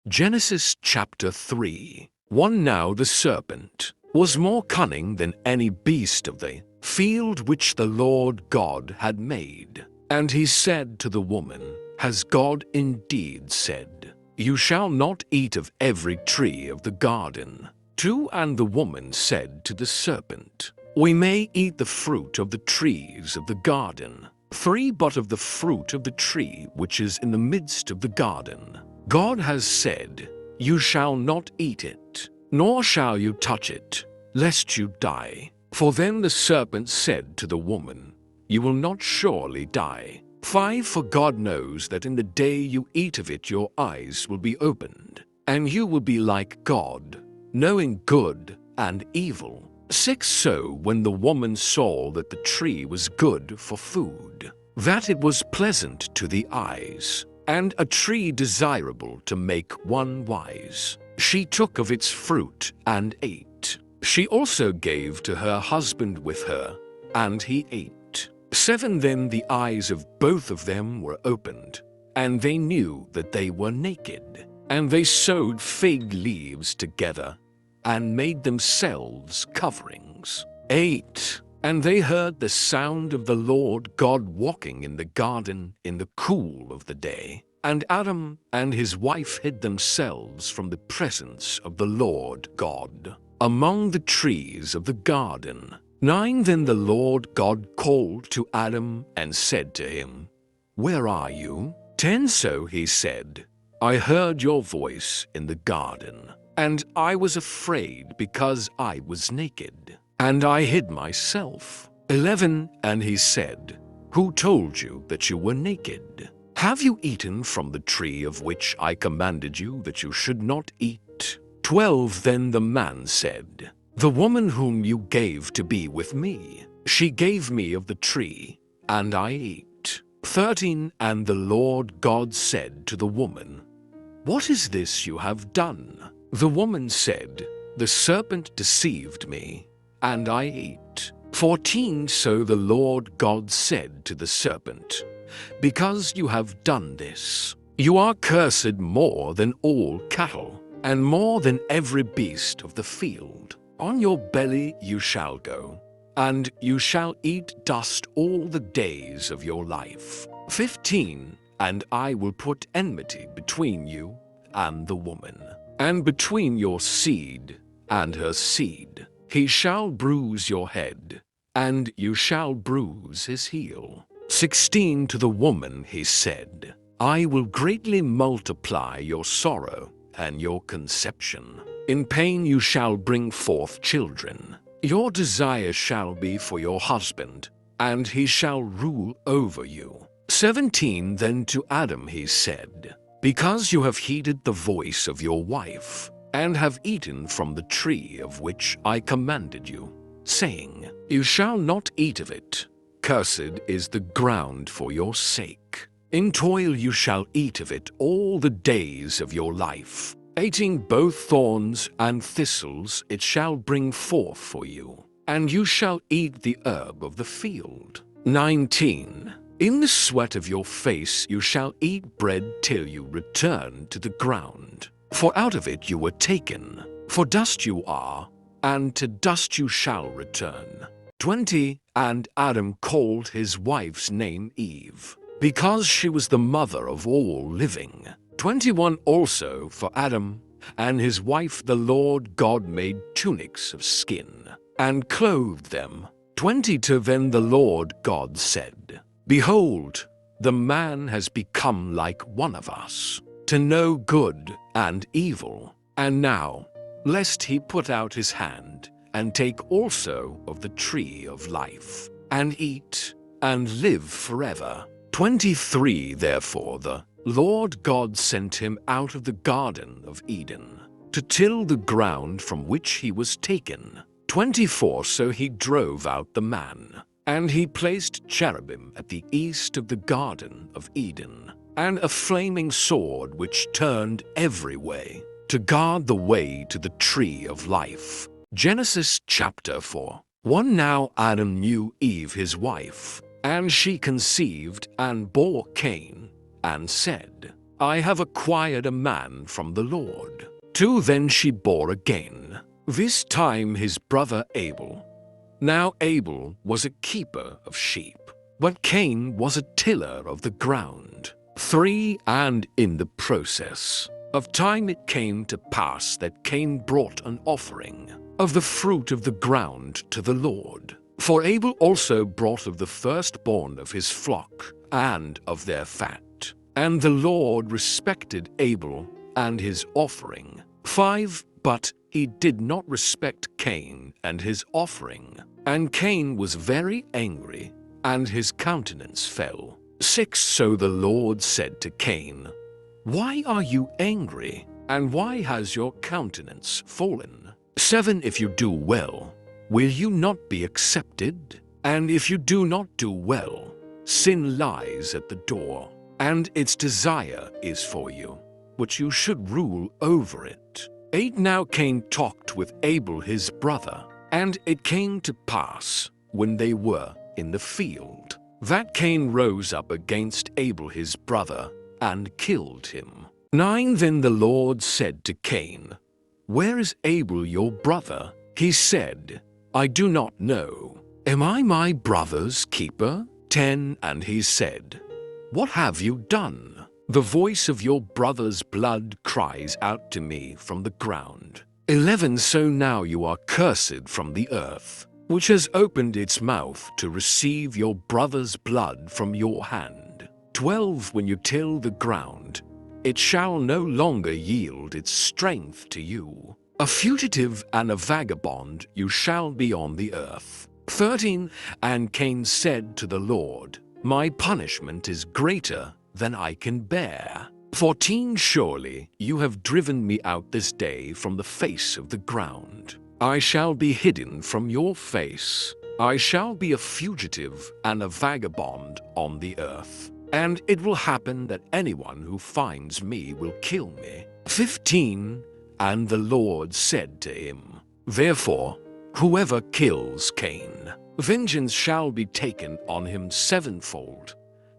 Genesis chapter 3. 1 Now the serpent was more cunning than any beast of the field which the Lord God had made. And he said to the woman, Has God indeed said, You shall not eat of every tree of the garden? 2 And the woman said to the serpent, We may eat the fruit of the trees of the garden. 3 But of the fruit of the tree which is in the midst of the garden, God has said, You shall not eat it, nor shall you touch it, lest you die. For then the serpent said to the woman, You will not surely die. 5 For God knows that in the day you eat of it your eyes will be opened, and you will be like God, knowing good and evil. 6 So when the woman saw that the tree was good for food, that it was pleasant to the eyes, and a tree desirable to make one wise, she took of its fruit and ate. She also gave to her husband with her, and he ate. 7 Then the eyes of both of them were opened, and they knew that they were naked. And they sewed fig leaves together, and made themselves coverings. 8 And they heard the sound of the Lord God walking in the garden in the cool of the day. And Adam and his wife hid themselves from the presence of the Lord God among the trees of the garden. 9 Then the Lord God called to Adam and said to him, Where are you? 10 So he said, I heard your voice in the garden, and I was afraid because I was naked, and I hid myself. 11 And he said, Who told you that you were naked? Have you eaten from the tree of which I commanded you that you should not eat? 12 Then the man said, The woman whom you gave to be with me, she gave me of the tree, and I ate. 13 And the Lord God said to the woman, What is this you have done? The woman said, The serpent deceived me, and I ate. 14 So the Lord God said to the serpent, Because you have done this, you are cursed more than all cattle, and more than every beast of the field. On your belly you shall go, and you shall eat dust all the days of your life. 15 And I will put enmity between you and the woman, and between your seed and her seed. He shall bruise your head, and you shall bruise his heel. 16 To the woman he said, I will greatly multiply your sorrow and your conception. In pain you shall bring forth children. Your desire shall be for your husband, and he shall rule over you. 17 Then to Adam he said, Because you have heeded the voice of your wife, and have eaten from the tree of which I commanded you, saying, You shall not eat of it. Cursed is the ground for your sake. In toil you shall eat of it all the days of your life. 18 Both thorns and thistles it shall bring forth for you, and you shall eat the herb of the field. 19 In the sweat of your face you shall eat bread till you return to the ground. For out of it you were taken, for dust you are, and to dust you shall return. 20 And Adam called his wife's name Eve, because she was the mother of all living. 21 Also for Adam and his wife the Lord God made tunics of skin, and clothed them. 22 Then the Lord God said, Behold, the man has become like one of us, to know good and evil. And now, lest he put out his hand, and take also of the tree of life, and eat, and live forever. 23 Therefore the Lord God sent him out of the Garden of Eden, to till the ground from which he was taken. 24 So he drove out the man, and he placed cherubim at the east of the Garden of Eden, and a flaming sword which turned every way, to guard the way to the tree of life. Genesis chapter 4. 1 Now Adam knew Eve his wife, and she conceived and bore Cain, and said, I have acquired a man from the Lord. 2 Then she bore again, this time his brother Abel. Now Abel was a keeper of sheep, but Cain was a tiller of the ground. 3 And in the process of time it came to pass that Cain brought an offering of the fruit of the ground to the Lord. For Abel also brought of the firstborn of his flock and of their fat. And the Lord respected Abel and his offering. 5 But he did not respect Cain and his offering. And Cain was very angry, and his countenance fell. 6 So the Lord said to Cain, Why are you angry, and why has your countenance fallen? 7 If you do well, will you not be accepted? And if you do not do well, sin lies at the door, and its desire is for you, but you should rule over it. 8 Now Cain talked with Abel his brother, and it came to pass, when they were in the field, that Cain rose up against Abel his brother, and killed him. 9 Then the Lord said to Cain, Where is Abel your brother? He said, I do not know. Am I my brother's keeper? 10 And he said, What have you done? The voice of your brother's blood cries out to me from the ground. 11 So now you are cursed from the earth, which has opened its mouth to receive your brother's blood from your hand. 12 When you till the ground, it shall no longer yield its strength to you. A fugitive and a vagabond you shall be on the earth. 13 And Cain said to the Lord, My punishment is greater than I can bear. 14 Surely you have driven me out this day from the face of the ground. I shall be hidden from your face. I shall be a fugitive and a vagabond on the earth. And it will happen that anyone who finds me will kill me. 15 And the Lord said to him, Therefore, whoever kills Cain, vengeance shall be taken on him sevenfold.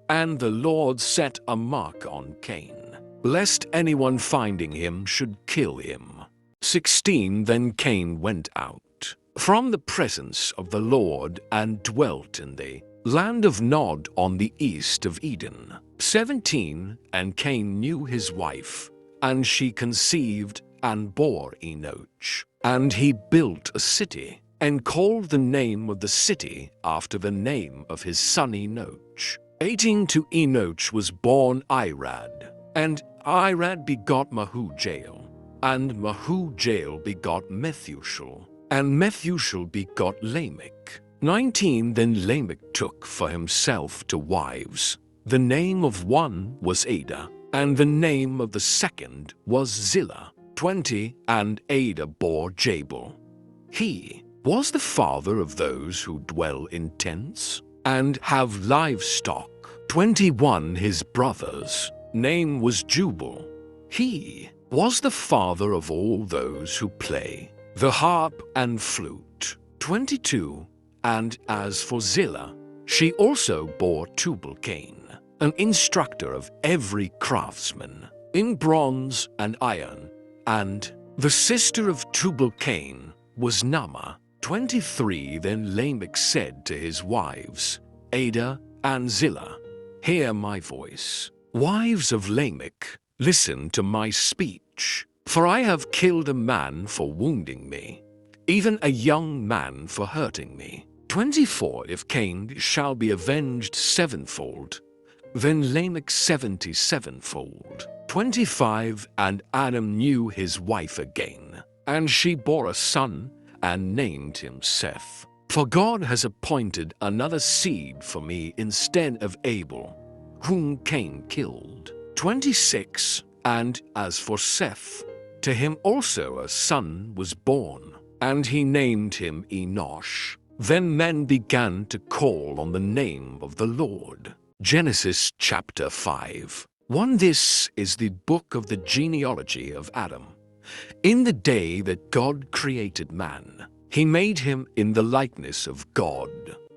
And the Lord set a mark on Cain, lest anyone finding him should kill him. 16 Then Cain went out from the presence of the Lord and dwelt in the land of Nod on the east of Eden. 17 And Cain knew his wife, and she conceived and bore Enoch. And he built a city, and called the name of the city after the name of his son Enoch. 18 To Enoch was born Irad, and Irad begot Mahujael, and Mahujael begot Methushel, and Methushel begot Lamech. 19 Then Lamech took for himself to wives. The name of one was Ada, and the name of the second was Zillah. 20 And Ada bore Jabal. He was the father of those who dwell in tents and have livestock. 21 His brother's name was Jubal. He was the father of all those who play the harp and flute. 22 And as for Zillah, she also bore Tubal-Cain, an instructor of every craftsman in bronze and iron, and the sister of Tubal-Cain was Naamah. 23 Then Lamech said to his wives, Ada and Zillah, Hear my voice. Wives of Lamech, listen to my speech. For I have killed a man for wounding me, even a young man for hurting me. 24 If Cain shall be avenged sevenfold, then Lamech 77-fold. 25 And Adam knew his wife again, and she bore a son, and named him Seth. For God has appointed another seed for me instead of Abel, whom Cain killed. 26 And as for Seth, to him also a son was born, and he named him Enosh. Then men began to call on the name of the Lord. Genesis chapter 5. 1 This is the book of the genealogy of Adam. In the day that God created man, he made him in the likeness of God.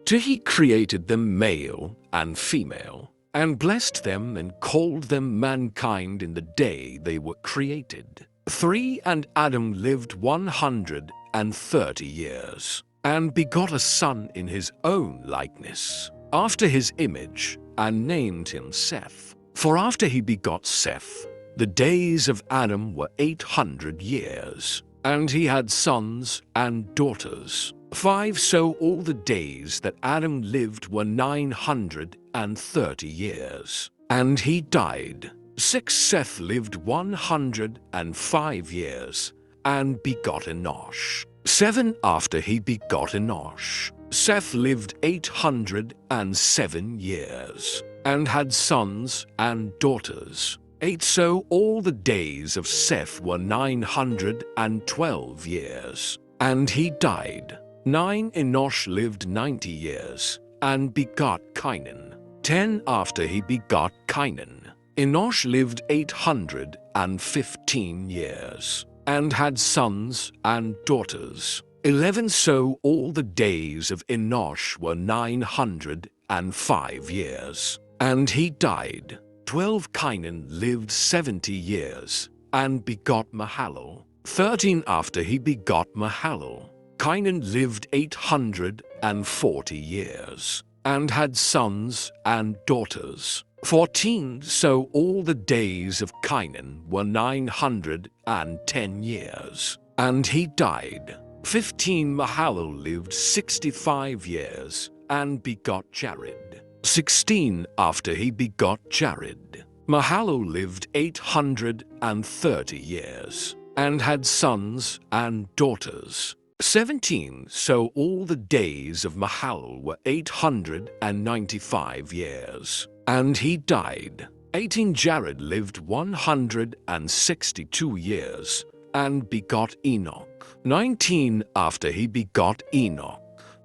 Till he created them male and female. and blessed them and called them mankind in the day they were created. 3 And Adam lived 130 years, and begot a son in his own likeness, after his image, and named him Seth. For after he begot Seth, the days of Adam were 800 years, and he had sons and daughters. 5 So all the days that Adam lived were 930 years, and he died. 6 Seth lived 105 years, and begot Enosh. 7 After he begot Enosh, Seth lived 807 years, and had sons and daughters. 8 So all the days of Seth were 912 years, and he died. 9 Enosh lived 90 years, and begot Cainan. 10 After he begot Cainan, Enosh lived 815 years, and had sons and daughters. 11 So all the days of Enosh were 905 years, and he died. 12 Cainan lived 70 years, and begot Mahalalel. 13 After he begot Mahalalel, Cainan lived 840 years, and had sons and daughters. 14 So all the days of Cainan were 910 years, and he died. 15 Mahalalel lived 65 years, and begot Jared. 16 After he begot Jared, Mahalalel lived 830 years, and had sons and daughters. 17 So all the days of Mahalalel were 895 years, and he died. 18 Jared lived 162 years, and begot Enoch. 19 After he begot Enoch,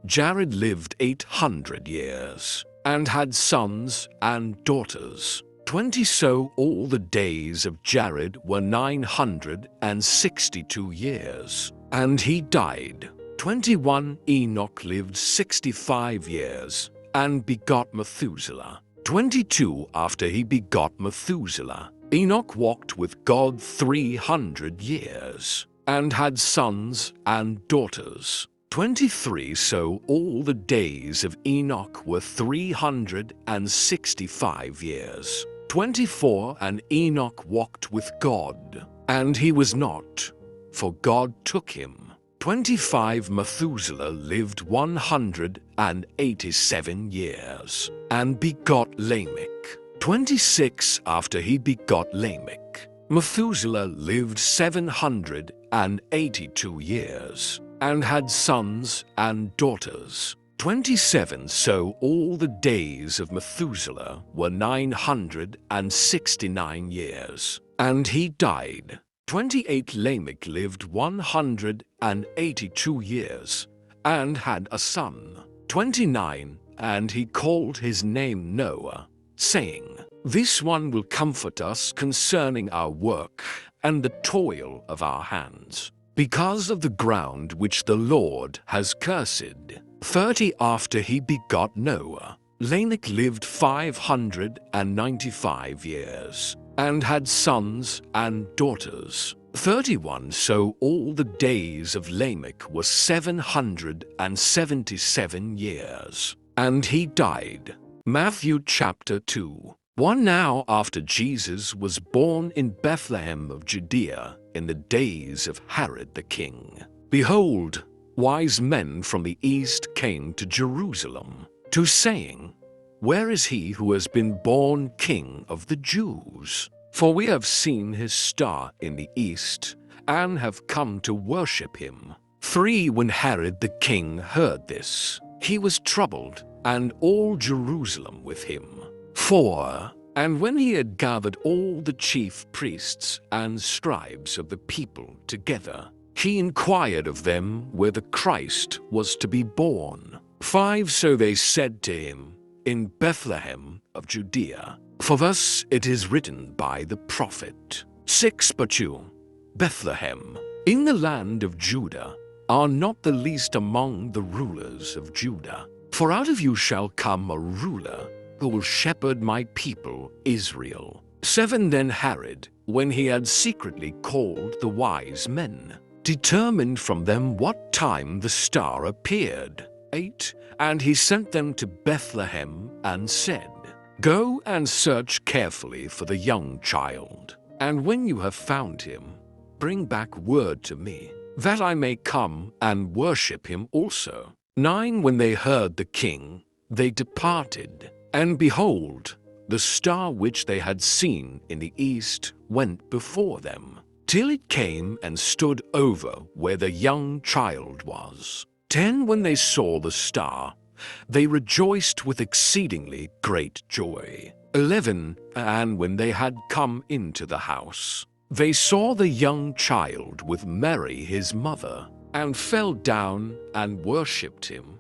Jared lived 800 years, and had sons and daughters. 20 So all the days of Jared were 962 years, and he died. 21 Enoch lived 65 years, and begot Methuselah. 22 After he begot Methuselah, Enoch walked with God 300 years, and had sons and daughters. 23 So all the days of Enoch were 365 years. 24 And Enoch walked with God, and he was not, for God took him. 25 Methuselah lived 187 years, and begot Lamech. 26 After he begot Lamech, Methuselah lived 782 years, and had sons and daughters. 27 So all the days of Methuselah were 969 years, and he died. 28 Lamech lived 182 years, and had a son. 29 And he called his name Noah, saying, This one will comfort us concerning our work and the toil of our hands, because of the ground which the Lord has cursed. 30 After he begot Noah, Lamech lived 595 years, and had sons and daughters. 31 So all the days of Lamech were 777 years, and he died. Matthew chapter 2. 1 Now after Jesus was born in Bethlehem of Judea in the days of Herod the king, behold, wise men from the east came to Jerusalem, saying, Where is he who has been born King of the Jews? For we have seen his star in the east, and have come to worship him. 3 When Herod the king heard this, he was troubled, and all Jerusalem with him. 4 And when he had gathered all the chief priests and scribes of the people together, he inquired of them where the Christ was to be born. 5 So they said to him, In Bethlehem of Judea, for thus it is written by the prophet. 6 But you, Bethlehem, in the land of Judah, are not the least among the rulers of Judah. For out of you shall come a ruler who will shepherd my people Israel. 7 Then Herod, when he had secretly called the wise men, determined from them what time the star appeared. 8 And he sent them to Bethlehem and said, Go and search carefully for the young child, and when you have found him, bring back word to me, that I may come and worship him also. 9 When they heard the king, they departed, and behold, the star which they had seen in the east went before them, till it came and stood over where the young child was. 10 When they saw the star, they rejoiced with exceedingly great joy. 11 And when they had come into the house, they saw the young child with Mary his mother, and fell down and worshipped him.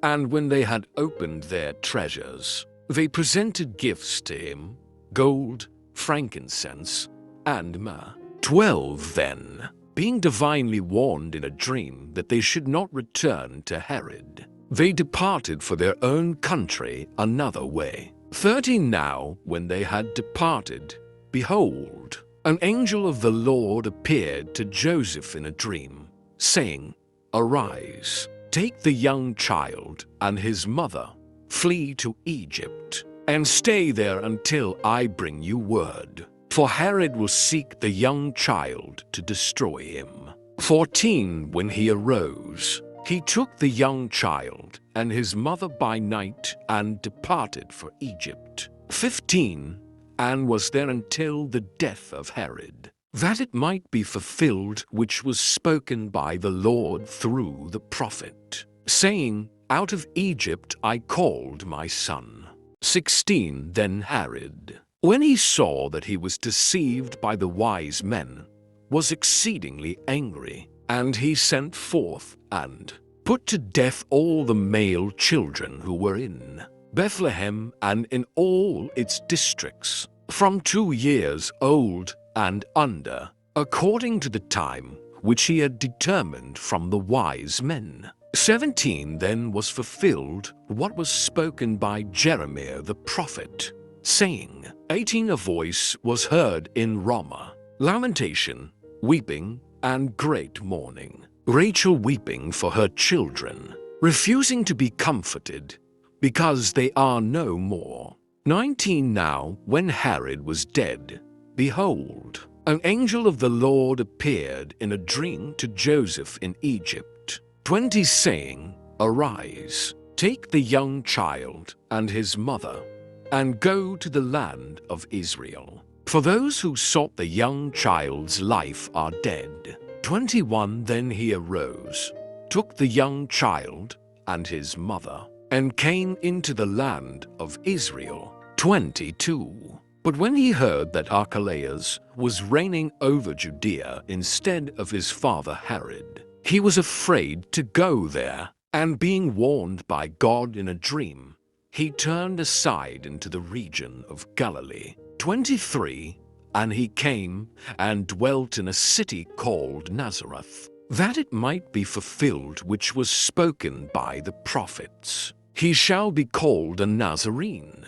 And when they had opened their treasures, they presented gifts to him, gold, frankincense, and myrrh. 12 Then, being divinely warned in a dream that they should not return to Herod, they departed for their own country another way. 13 Now, when they had departed, behold, an angel of the Lord appeared to Joseph in a dream, saying, Arise, take the young child and his mother, flee to Egypt, and stay there until I bring you word. For Herod will seek the young child to destroy him. 14 When he arose, he took the young child and his mother by night and departed for Egypt. 15 And was there until the death of Herod, that it might be fulfilled which was spoken by the Lord through the prophet, saying, Out of Egypt I called my son. 16 Then Herod, when he saw that he was deceived by the wise men, was exceedingly angry, and he sent forth and put to death all the male children who were in Bethlehem and in all its districts, from 2 years old and under, according to the time which he had determined from the wise men. 17 Then was fulfilled what was spoken by Jeremiah the prophet, saying, 18 A voice was heard in Ramah, lamentation, weeping, and great mourning, Rachel weeping for her children, refusing to be comforted, because they are no more. 19 Now, when Herod was dead, behold, an angel of the Lord appeared in a dream to Joseph in Egypt. 20 Saying, Arise, take the young child and his mother, and go to the land of Israel. For those who sought the young child's life are dead. 21 Then he arose, took the young child and his mother, and came into the land of Israel. 22 But when he heard that Archelaus was reigning over Judea instead of his father Herod, he was afraid to go there, and being warned by God in a dream, he turned aside into the region of Galilee. 23 And he came and dwelt in a city called Nazareth, that it might be fulfilled which was spoken by the prophets, He shall be called a Nazarene.